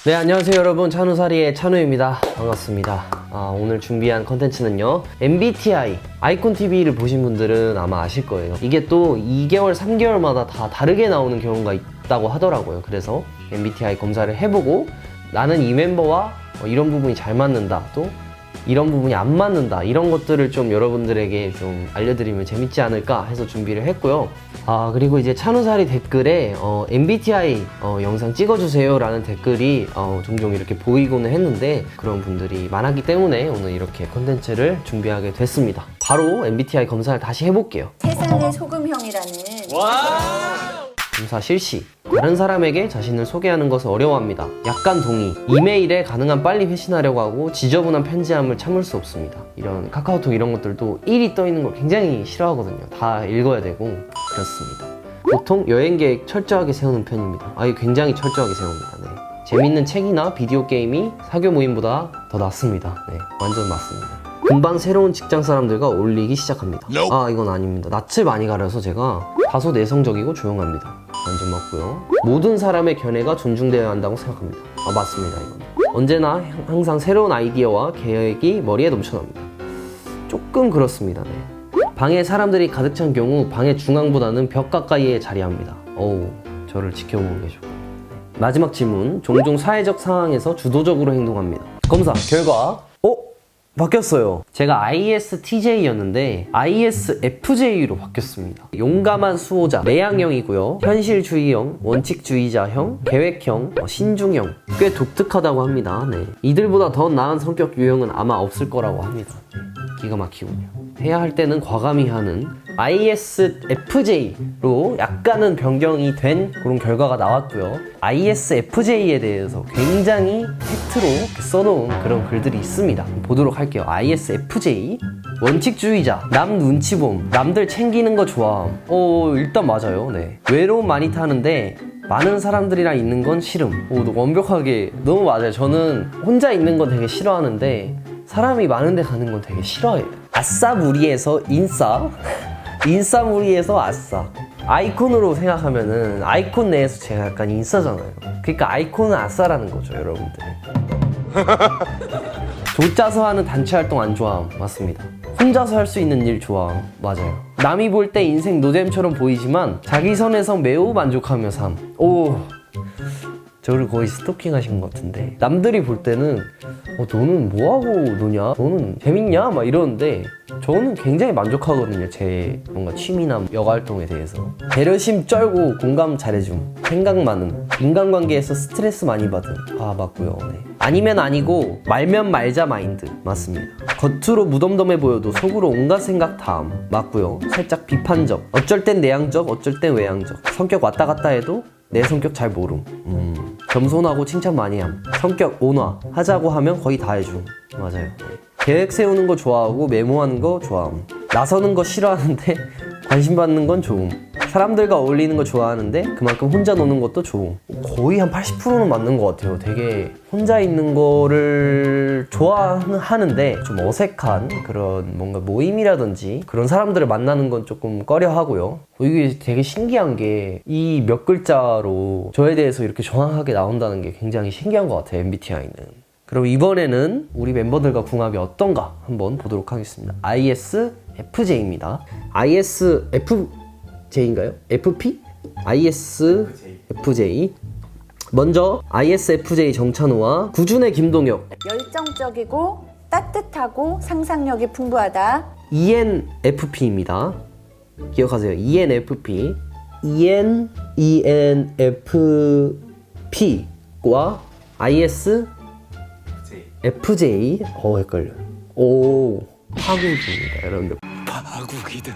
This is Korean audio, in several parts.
네, 안녕하세요 여러분. 찬우사리의 찬우입니다. 반갑습니다. 오늘 준비한 컨텐츠는요, MBTI 아이콘TV를 보신 분들은 아마 아실 거예요. 이게 또 2개월, 3개월마다 다 다르게 나오는 경우가 있다고 하더라고요. 그래서 MBTI 검사를 해보고 나는 이 멤버와 이런 부분이 잘 맞는다, 또 이런 부분이 안 맞는다, 이런 것들을 좀 여러분들에게 좀 알려드리면 재밌지 않을까 해서 준비를 했고요. 그리고 이제 찬우사리 댓글에 MBTI 영상 찍어주세요 라는 댓글이 종종 이렇게 보이고는 했는데, 그런 분들이 많았기 때문에 오늘 이렇게 컨텐츠를 준비하게 됐습니다. 바로 MBTI 검사를 다시 해볼게요. 세상의 소금형이라는 검사 실시. 다른 사람에게 자신을 소개하는 것을 어려워합니다. 약간 동의. 이메일에 가능한 빨리 회신하려고 하고 지저분한 편지함을 참을 수 없습니다. 이런 카카오톡 이런 것들도 1이 떠 있는 걸 굉장히 싫어하거든요. 다 읽어야 되고 그렇습니다. 보통 여행 계획 철저하게 세우는 편입니다. 이거 굉장히 철저하게 세웁니다. 네. 재밌는 책이나 비디오 게임이 사교 모임보다 더 낫습니다. 네, 완전 맞습니다. 금방 새로운 직장 사람들과 어울리기 시작합니다. 이건 아닙니다. 낯을 많이 가려서 제가 다소 내성적이고 조용합니다. 완전 맞고요. 모든 사람의 견해가 존중되어야 한다고 생각합니다. 맞습니다. 이건 언제나 항상 새로운 아이디어와 계획이 머리에 넘쳐납니다. 조금 그렇습니다. 네. 방에 사람들이 가득 찬 경우 방의 중앙보다는 벽 가까이에 자리합니다. 저를 지켜보고 계셔. 마지막 질문. 종종 사회적 상황에서 주도적으로 행동합니다. 검사 결과 바뀌었어요. 제가 ISTJ였는데 ISFJ로 바뀌었습니다. 용감한 수호자, 내향형이고요. 현실주의형, 원칙주의자형, 계획형, 신중형. 꽤 독특하다고 합니다. 네. 이들보다 더 나은 성격 유형은 아마 없을 거라고 합니다. 기가 막히군요. 해야 할 때는 과감히 하는 ISFJ로 약간은 변경이 된 그런 결과가 나왔고요. ISFJ에 대해서 굉장히 팩트로 써놓은 그런 글들이 있습니다. 보도록 할게요. ISFJ 원칙주의자, 남 눈치봄, 남들 챙기는 거 좋아함. 일단 맞아요. 네. 외로움 많이 타는데 많은 사람들이랑 있는 건 싫음. 완벽하게 너무 맞아요. 저는 혼자 있는 건 되게 싫어하는데 사람이 많은데 가는 건 되게 싫어해요. 아싸 무리에서 인싸, 인싸 무리에서 아싸. 아이콘으로 생각하면은 아이콘 내에서 제가 약간 인싸잖아요. 그러니까 아이콘은 아싸라는 거죠, 여러분들. 조짜서 하는 단체 활동 안 좋아함. 맞습니다. 혼자서 할 수 있는 일 좋아함. 맞아요. 남이 볼 때 인생 노잼처럼 보이지만 자기 선에서 매우 만족하며 삶. 저를 거의 스토킹 하신 것 같은데, 남들이 볼 때는 너는 뭐하고 노냐? 너는 재밌냐? 막 이러는데 저는 굉장히 만족하거든요. 제 뭔가 취미나 여가활동에 대해서. 배려심 쩔고 공감 잘해줌, 생각 많음, 인간관계에서 스트레스 많이 받음. 맞고요. 네. 아니면 아니고 말면 말자 마인드. 맞습니다. 겉으로 무덤덤해 보여도 속으로 온갖 생각 다함. 맞고요. 살짝 비판적, 어쩔 땐 내향적, 어쩔 땐 외향적. 성격 왔다 갔다 해도 내 성격 잘 모름. 겸손하고 칭찬 많이 함. 성격 온화, 하자고 하면 거의 다 해줌. 맞아요. 계획 세우는 거 좋아하고 메모하는 거 좋아함. 나서는 거 싫어하는데 관심 받는 건 좋음. 사람들과 어울리는 거 좋아하는데 그만큼 혼자 노는 것도 좋음. 거의 한 80%는 맞는 것 같아요. 되게 혼자 있는 거를 좋아하는데 좀 어색한 그런 뭔가 모임이라든지 그런 사람들을 만나는 건 조금 꺼려 하고요. 이게 되게 신기한 게 이 몇 글자로 저에 대해서 이렇게 정확하게 나온다는 게 굉장히 신기한 것 같아요, MBTI는. 그럼 이번에는 우리 멤버들과 궁합이 어떤가 한번 보도록 하겠습니다. ISFJ입니다. ISFJ인가요? FP? ISFJ. 먼저 ISFJ 정찬우와 구준의 김동혁. 열정적이고 따뜻하고 상상력이 풍부하다. ENFP입니다. 기억하세요. ENFP. ENFP와 ISFJ. 헷갈려. 파국입니다, 여러분들. 파국이다.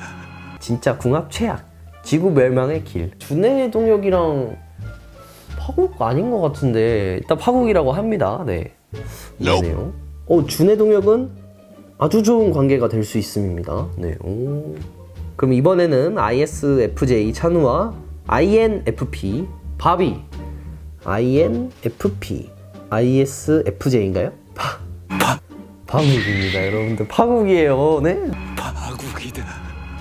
진짜 궁합 최악. 지구 멸망의 길. 준의 동력이랑 파국 아닌 것 같은데 일단 파국이라고 합니다. 네. 그러네요. 준의 동력은 아주 좋은 관계가 될 수 있음입니다. 네. 그럼 이번에는 ISFJ 찬우와 INFP 바비. INFP ISFJ인가요? 파국입니다, 여러분들. 파국이에요. 네? 파국이다.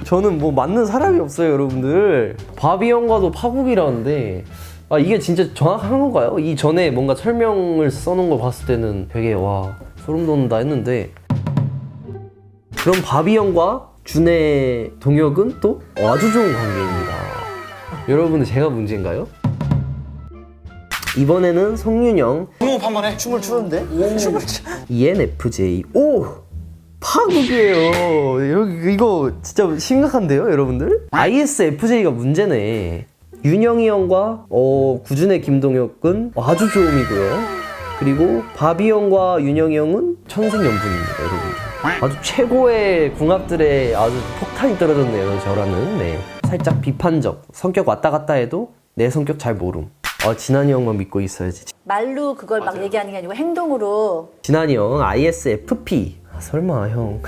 저는 뭐 맞는 사람이 없어요, 여러분들. 바비 형과도 파국이라는데 아 이게 진짜 정확한 건가요? 이 전에 뭔가 설명을 써놓은 거 봤을 때는 되게 와 소름 돋는다 했는데 그럼 바비 형과 준의 동혁은 또 아주 좋은 관계입니다. 여러분은 제가 문제인가요? 이번에는 성윤영 호흡 한번 해. 춤을 추는데? ENFJ 오! 파국이에요. 여기 이거 진짜 심각한데요, 여러분들? ISFJ가 문제네. 윤영이 형과 구준의 김동혁은 아주 좋음이고요. 그리고 바비 형과 윤영이 형은 천생연분입니다, 여러분. 아주 최고의 궁합들의 아주 폭탄이 떨어졌네요, 저라는. 네. 살짝 비판적. 성격 왔다 갔다 해도 내 성격 잘 모름. 진한이 형만 믿고 있어야지. 말로 그걸 막 얘기하는 게 아니고 행동으로. 진한이 형 ISFP. 설마 형.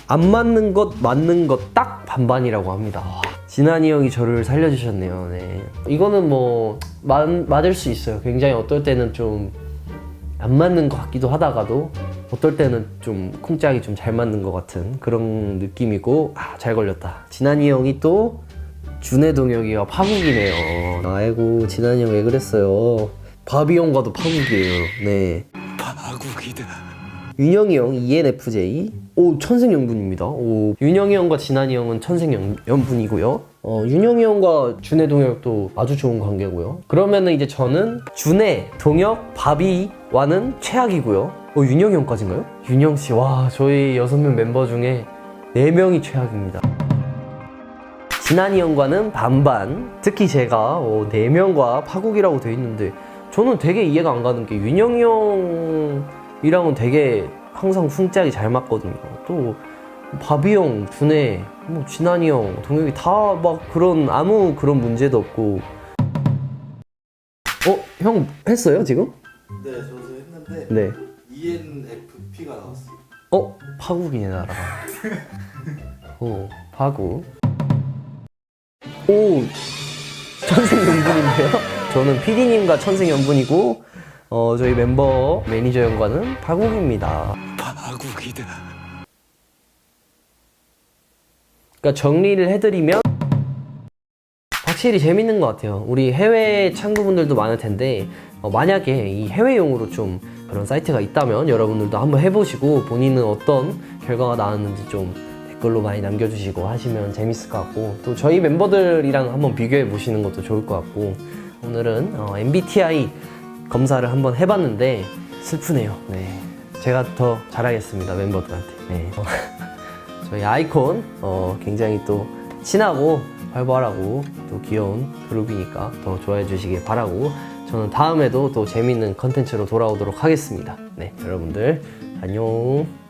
안 맞는 것 맞는 것 딱 반반이라고 합니다. 진한이 형이 저를 살려주셨네요. 네. 이거는 뭐 맞을 수 있어요. 굉장히 어떨 때는 좀 안 맞는 것 같기도 하다가도 어떨 때는 좀 쿵짝이 좀 잘 맞는 것 같은 그런 느낌이고 잘 걸렸다. 진한이 형이 또 준의 동혁이가 파국이네요. 아이고 진한이 형 왜 그랬어요. 바비 형과도 파국이에요. 네. 파국이다. 윤영이 형 ENFJ 오 천생연분입니다. 오 윤영이 형과 진한이 형은 천생연분이고요. 윤영이 형과 준의 동혁도 아주 좋은 관계고요. 그러면은 이제 저는 준의 동혁 바비와는 최악이고요. 윤영이 형까지인가요? 윤영 씨, 와 저희 6명 멤버 중에 4명이 최악입니다. 진한이 형과는 반반. 특히 제가 4명과 파국이라고 돼 있는데 저는 되게 이해가 안 가는 게 윤영이 형이랑은 되게 항상 쿵짝이 잘 맞거든요. 또 바비 형, 준혜, 뭐 진한이 형, 동혁이 다 막 아무 그런 문제도 없고. 형 했어요 지금? 네, 저도 했는데 네. ENFP가 나왔어요. 파국이네 나라가. 파국. 오 천생연분인데요? 저는 PD님과 천생연분이고 저희 멤버 매니저 형과는 파국입니다. 파국이다. 그러니까 정리를 해드리면 확실히 재밌는 것 같아요. 우리 해외 창구분들도 많을 텐데 만약에 이 해외용으로 좀 그런 사이트가 있다면 여러분들도 한번 해보시고 본인은 어떤 결과가 나왔는지 좀 댓글로 많이 남겨주시고 하시면 재밌을 것 같고 또 저희 멤버들이랑 한번 비교해 보시는 것도 좋을 것 같고 오늘은 MBTI 검사를 한번 해봤는데 슬프네요. 네, 제가 더 잘하겠습니다 멤버들한테. 네. 저희 아이콘 굉장히 또 친하고 활발하고 또 귀여운 그룹이니까 더 좋아해 주시길 바라고 저는 다음에도 또 재밌는 컨텐츠로 돌아오도록 하겠습니다. 네, 여러분들 안녕.